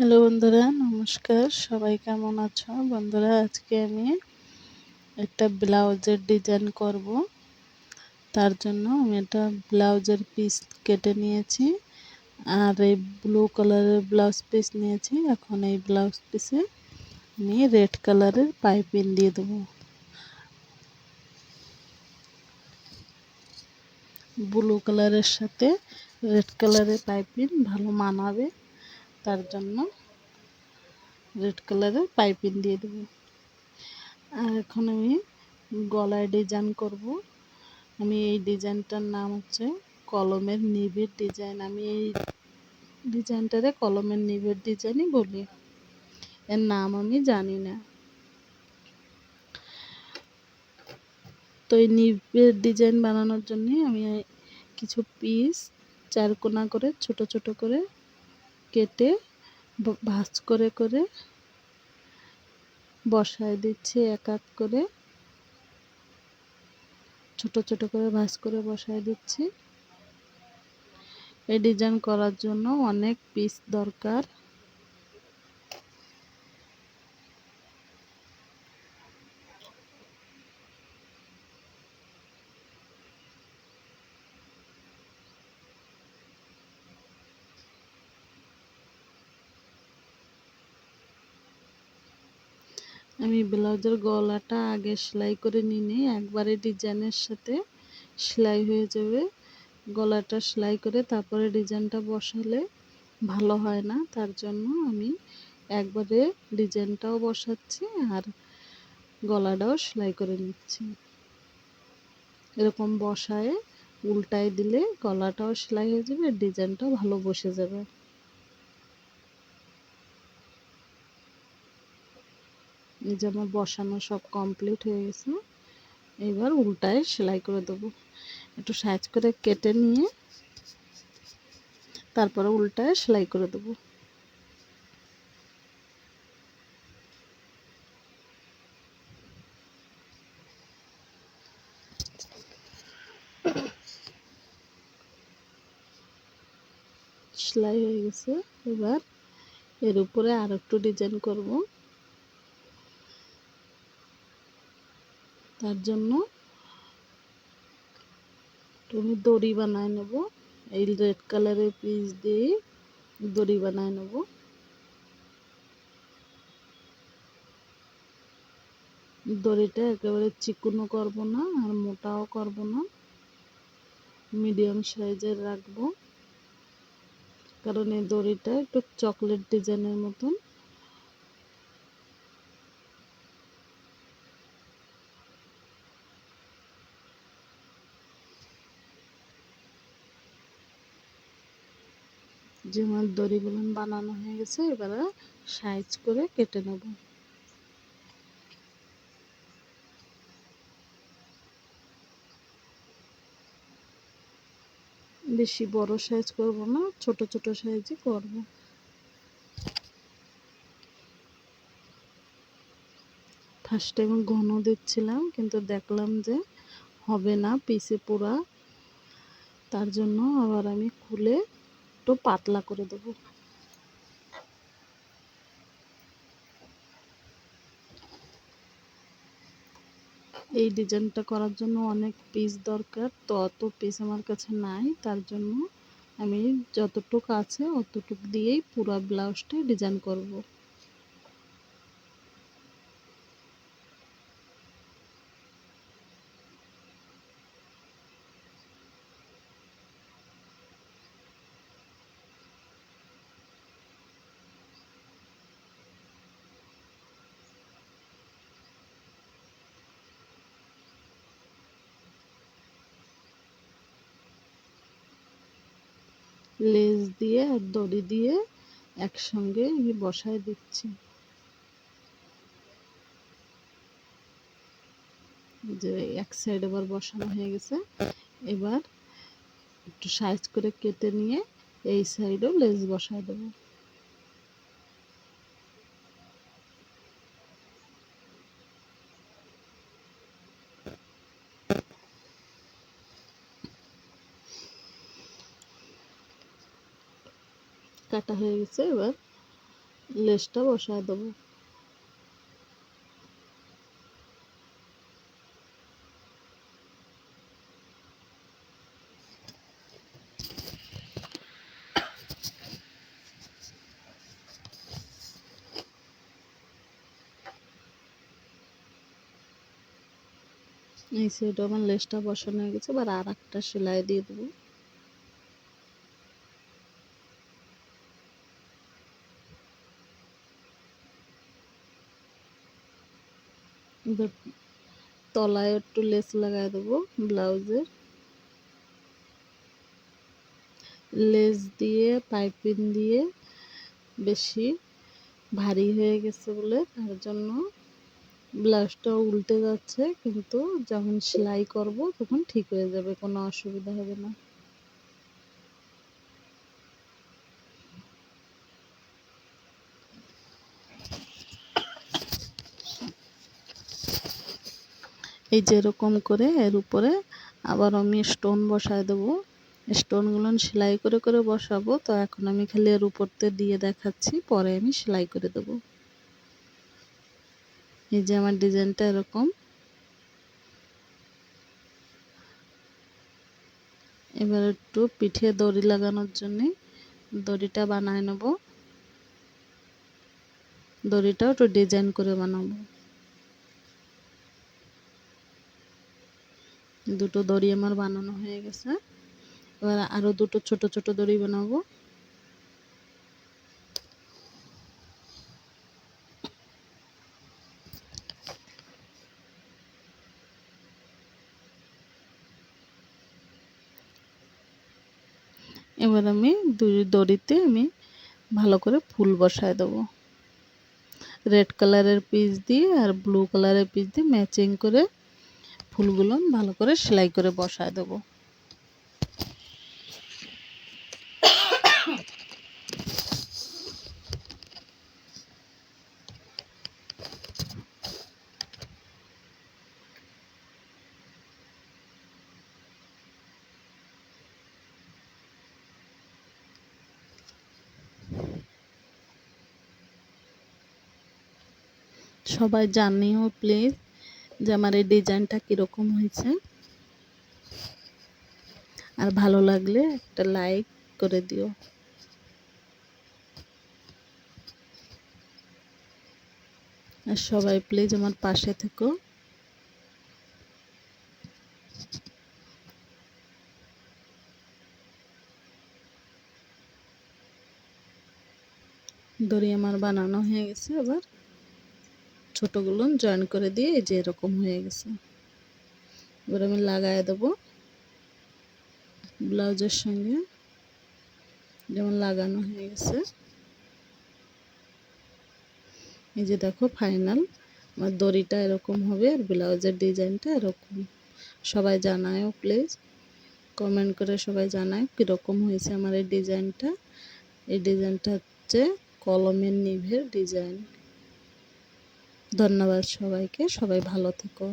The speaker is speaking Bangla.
হ্যালো বন্ধুরা, নমস্কার। সবাই কেমন আছো? বন্ধুরা, আজকে আমি একটা ব্লাউজের ডিজাইন করব। তার জন্য আমি একটা ব্লাউজের পিস কেটে নিয়েছি, আর এই ব্লু কালারের ব্লাউজ পিস নিয়েছি। এখন এই ব্লাউজ পিসে আমি রেড কালারের পাইপিং দিয়ে দেবো। ব্লু কালারের সাথে রেড কালারের পাইপিং ভালো মানাবে, তার জন্য রেড কালারের পাইপিং দিয়ে দেবো। আর এখন আমি গলায় ডিজাইন করব। আমি এই ডিজাইনটার নাম হচ্ছে কলমের নিবের ডিজাইন। আমি এই ডিজাইনটারে কলমের নিবের ডিজাইনই বলি, এর নাম আমি জানি না। তো এই নিবের ডিজাইন বানানোর জন্য আমি কিছু পিস চারকোনা করে ছোট ছোট করে কেটে ভাঁজ করে করে বসায় দিচ্ছি। এক এক করে ছোট ছোট করে ভাঁজ করে বসায় দিচ্ছি। এই ডিজাইন করার জন্য অনেক পিস দরকার। আমি ব্লাউজের গলাটা আগে সেলাই করে নিই, একবারে ডিজাইনের সাথে সেলাই হয়ে যাবে। গলাটা সেলাই করে তারপরে ডিজাইনটা বসালে ভালো হয় না, তার জন্য আমি একবারে ডিজাইনটাও বসাচ্ছি আর গলাটাও সেলাই করে নিচ্ছি। এরকম বসায় উল্টায় দিলে গলাটাও সেলাই হয়ে যাবে, ডিজাইনটাও ভালো বসে যাবে। এই যে আমার বসানো সব কমপ্লিট হয়ে গেছে। এবার উল্টায় সেলাই করে দেবো। একটু সাইজ করে কেটে নিয়ে তারপরে উল্টায় সেলাই করে দেবো। সেলাই হয়ে গেছে। এবার এর উপরে আর একটু ডিজাইন করব। তার জন্য আমি দড়ি বানায় নেব। এই রেড কালারের পিস দিয়ে দড়ি বানায় নেব। দড়িটা একেবারে চিকনও করব না আর মোটাও করব না, মিডিয়াম সাইজের রাখবো, কারণ এই দড়িটা একটু চকলেট ডিজাইনের মতন। যে আমার দড়িগুলো বানানো হয়ে গেছে, এবারে সাইজ করে কেটে নেব। বেশি বড় সাইজ করব না, ছোট ছোট সাইজই করব। ফার্স্টে আমি ঘন দিচ্ছিলাম, কিন্তু দেখলাম যে হবে না পিসে পুরা, তার জন্য আবার আমি খুলে একটু পাতলা করে দেব। এই ডিজাইনটা করার জন্য অনেক পিস দরকার, তো অত পিস আমার কাছে নাই, তার জন্য আমি যতটুকু আছে অতটুকু দিয়েই পুরো ব্লাউজটা ডিজাইন করব। লেস দিয়ে আর দড়ি দিয়ে একসঙ্গে আমি বসায় দিচ্ছি। যে এক সাইড আবার বসানো হয়ে গেছে। এবার একটু সাইজ করে কেটে নিয়ে এই সাইডও লেস বসায় দেবো। কাটা হয়ে গেছে। এবার লেসটা বসায় দেবো। এই সাইডে আমার লেসটা বসানো হয়ে গেছে, এবার আর একটা সেলাই দিয়ে দেবো। এবার তলায় একটু লেস লাগাই দেবো ব্লাউজের। লেস দিয়ে পাইপিং দিয়ে বেশি ভারী হয়ে গেছে বলে তার জন্য ব্লাউজটা উল্টে যাচ্ছে, কিন্তু যখন সেলাই করব তখন ঠিক হয়ে যাবে, কোনো অসুবিধা হবে না। এই যেরকম করে এর উপরে আবার আমি স্টোন বসায় দেবো। স্টোনগুলো সেলাই করে করে বসাবো, তো এখন আমি খালি এর উপরতে দিয়ে দেখাচ্ছি, পরে আমি সেলাই করে দেবো। এই যে আমার ডিজাইনটা এরকম। এবার একটু পিঠে দড়ি লাগানোর জন্য দড়িটা বানায় নেব। দড়িটাও একটু ডিজাইন করে বানাবো। দুটো দড়ি আমার বানানো হয়ে গেছে, এবার আরো দুটো ছোট ছোট দড়ি বানাবো। এবার আমি দুই দড়িতে আমি ভালো করে ফুল বসায় দেবো। রেড কালারের পিস দিয়ে আর ব্লু কালারের পিস দিয়ে ম্যাচিং করে ফুলগুলো ভালো করে সেলাই করে বসায় দেবো। সবাই জানিও প্লিজ যে আমার এই ডিজাইনটা কীরকম হয়েছে, আর ভালো লাগলে একটা লাইক করে দিও। আর সবাই প্লিজ আমার পাশে থেকো। দড়ি আমার বানানো হয়ে গেছে, এবার ছোটগুলো জয়েন করে দিয়ে এই যে এরকম হয়ে গেছে। এবার আমি লাগাই দেবো ব্লাউজের সঙ্গে, যেমন লাগানো হয়ে গেছে। এই যে দেখো ফাইনাল আমার দড়িটা এরকম হবে আর ব্লাউজের ডিজাইনটা এরকম। সবাই জানায়ও প্লিজ, কমেন্ট করে সবাই জানায় কীরকম হয়েছে আমার এই ডিজাইনটা। এই ডিজাইনটা হচ্ছে কলমের নিভের ডিজাইন। ধন্যবাদ সবাইকে, সবাই ভালো থেকো।